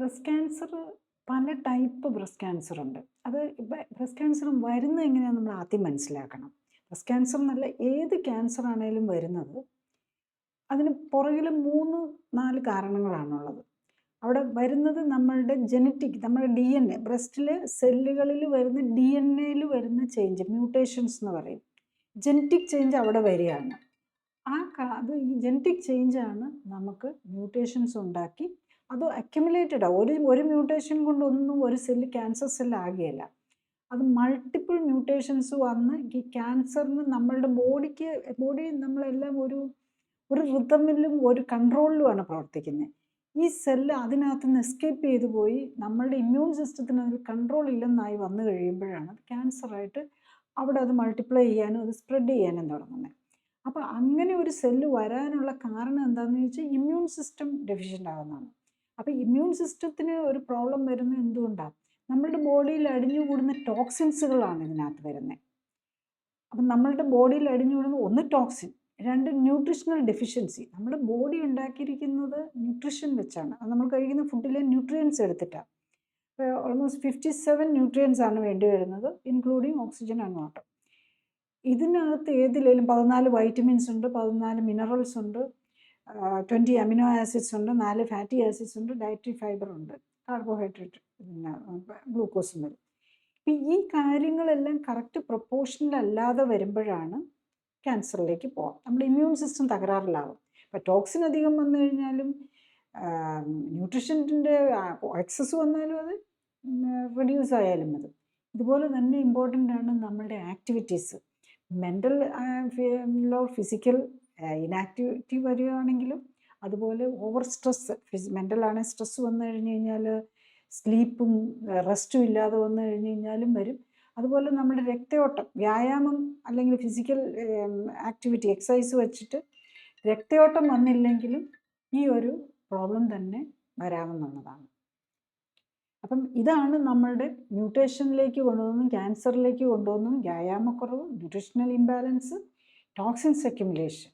Breast cancer പല type breast cancer ഉണ്ട്. അത് ബ്രസ്റ്റ് ക്യാൻസർ വരുന്നത് എങ്ങനെയാണെന്ന് നമ്മൾ ആദ്യം മനസ്സിലാക്കണം. ബ്രസ്റ്റ് ക്യാൻസർ എന്നല്ല ഏത് ക്യാൻസർ ആണേലും വരുന്നത് അതിന് പുറകിൽ 3, 4 കാരണങ്ങളാണുള്ളത്. അവിടെ വരുന്നത് നമ്മളുടെ ജനറ്റിക്, നമ്മുടെ DNA, ബ്രസ്റ്റിലെ സെല്ലുകളിൽ വരുന്ന DNAയിൽ വരുന്ന ചേഞ്ച്, മ്യൂട്ടേഷൻസ് എന്ന് പറയും. ജനറ്റിക് ചേഞ്ച് അവിടെ വരികയാണ്. അത് ഈ ജനറ്റിക് ചേഞ്ചാണ് നമുക്ക് മ്യൂട്ടേഷൻസ് ഉണ്ടാക്കി അത് അക്യുമുലേറ്റഡാണ്. ഒരു മ്യൂട്ടേഷൻ കൊണ്ടൊന്നും ഒരു സെല്ല് ക്യാൻസർ സെല്ല് ആകുകയില്ല. അത് മൾട്ടിപ്പിൾ മ്യൂട്ടേഷൻസ് വന്ന് ഈ ക്യാൻസറിന് നമ്മളുടെ ബോഡി നമ്മളെല്ലാം ഒരു റിതമിലും ഒരു കൺട്രോളിലുമാണ് പ്രവർത്തിക്കുന്നത്. ഈ സെല്ല് അതിനകത്ത് നിന്ന് എസ്കേപ്പ് ചെയ്തു പോയി നമ്മളുടെ ഇമ്മ്യൂൺ സിസ്റ്റത്തിന് ഒരു കൺട്രോൾ ഇല്ലെന്നായി വന്നു കഴിയുമ്പോഴാണ് ക്യാൻസറായിട്ട് അവിടെ അത് മൾട്ടിപ്ലൈ ചെയ്യാനും അത് സ്പ്രെഡ് ചെയ്യാനും തുടങ്ങുന്നത്. അപ്പോൾ അങ്ങനെ ഒരു സെല്ല് വരാനുള്ള കാരണം എന്താണെന്ന് ചോദിച്ചാൽ ഇമ്മ്യൂൺ സിസ്റ്റം ഡെഫിഷ്യൻ്റ് ആകുന്നതാണ്. അപ്പോൾ ഇമ്മ്യൂൺ സിസ്റ്റത്തിന് ഒരു പ്രോബ്ലം വരുന്നത് എന്തുകൊണ്ടാണ്? നമ്മളുടെ ബോഡിയിൽ അടിഞ്ഞുകൂടുന്ന ടോക്സിൻസുകളാണ് ഇതിനകത്ത് വരുന്നത്. അപ്പം നമ്മളുടെ ബോഡിയിൽ അടിഞ്ഞുകൂടുന്ന ഒന്ന് ടോക്സിൻ, 2 ന്യൂട്രീഷണൽ ഡെഫിഷ്യൻസി. നമ്മുടെ ബോഡി ഉണ്ടാക്കിയിരിക്കുന്നത് ന്യൂട്രീഷൻ വെച്ചാണ്. അത് നമ്മൾ കഴിക്കുന്ന ഫുഡിലെ ന്യൂട്രിയൻസ് എടുത്തിട്ടാണ്. ഓൾമോസ്റ്റ് 57 ന്യൂട്രിയൻസ് ആണ് വേണ്ടി വരുന്നത്, ഇൻക്ലൂഡിങ് ഓക്സിജൻ ആൻഡ് വാട്ടർ. ഇതിനകത്ത് ഏതിലേലും 14 വൈറ്റമിൻസ് ഉണ്ട്, 14 മിനറൽസ് ഉണ്ട്, 20 അമിനോ ആസിഡ്സ് ഉണ്ട്, 4 ഫാറ്റി ആസിഡ്സ് ഉണ്ട്, ഡയറ്ററി ഫൈബർ ഉണ്ട്, കാർബോഹൈഡ്രേറ്റ്, പിന്നെ ഗ്ലൂക്കോസും വരും. ഇപ്പം ഈ കാര്യങ്ങളെല്ലാം കറക്റ്റ് പ്രൊപ്പോർഷനിൽ അല്ലാതെ വരുമ്പോഴാണ് ക്യാൻസറിലേക്ക് പോകാം. നമ്മുടെ ഇമ്മ്യൂൺ സിസ്റ്റം തകരാറിലാവും. ഇപ്പം ടോക്സിൻ അധികം വന്നു കഴിഞ്ഞാലും ന്യൂട്രീഷൻ്റെ എക്സസ് വന്നാലും അത് റെഡ്യൂസ് ആയാലും അത്. ഇതുപോലെ തന്നെ ഇമ്പോർട്ടൻ്റ് ആണ് നമ്മളുടെ ആക്ടിവിറ്റീസ്. മെൻ്റൽ ഫിസിക്കൽ ഇനാക്ടിവിറ്റി വരികയാണെങ്കിലും അതുപോലെ ഓവർ സ്ട്രെസ്, മെൻ്റലാണ് സ്ട്രെസ് വന്നു കഴിഞ്ഞ് കഴിഞ്ഞാൽ സ്ലീപ്പും റെസ്റ്റും ഇല്ലാതെ വന്നു കഴിഞ്ഞ് കഴിഞ്ഞാലും വരും. അതുപോലെ നമ്മുടെ രക്തയോട്ടം, വ്യായാമം അല്ലെങ്കിൽ ഫിസിക്കൽ ആക്ടിവിറ്റി, എക്സസൈസ് വെച്ചിട്ട് രക്തയോട്ടം വന്നില്ലെങ്കിലും ഈ ഒരു പ്രോബ്ലം തന്നെ വരാവുന്നതാണ്. അപ്പം ഇതാണ് നമ്മളുടെ മ്യൂട്ടേഷനിലേക്ക് കൊണ്ടുവന്നും ക്യാൻസറിലേക്ക് കൊണ്ടുവന്നും വ്യായാമക്കുറവ്, ന്യൂട്രീഷണൽ ഇംബാലൻസ്, ടോക്സിൻസ് അക്യുമുലേഷൻ,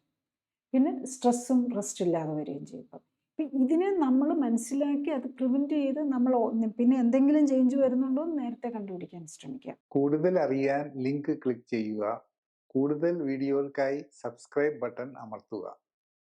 പിന്നെ സ്ട്രെസ്സും റെസ്റ്റ് ഇല്ലാതെ വരികയും ചെയ്യും. അപ്പം ഇതിനെ നമ്മൾ മനസ്സിലാക്കി അത് പ്രിവെൻറ്റ് ചെയ്ത് നമ്മൾ പിന്നെ എന്തെങ്കിലും ചേഞ്ച് വരുന്നുണ്ടോ എന്ന് നേരത്തെ കണ്ടുപിടിക്കാൻ ശ്രമിക്കുക. കൂടുതൽ അറിയാൻ ലിങ്ക് ക്ലിക്ക് ചെയ്യുക. കൂടുതൽ വീഡിയോകൾക്കായി സബ്സ്ക്രൈബ് ബട്ടൺ അമർത്തുക.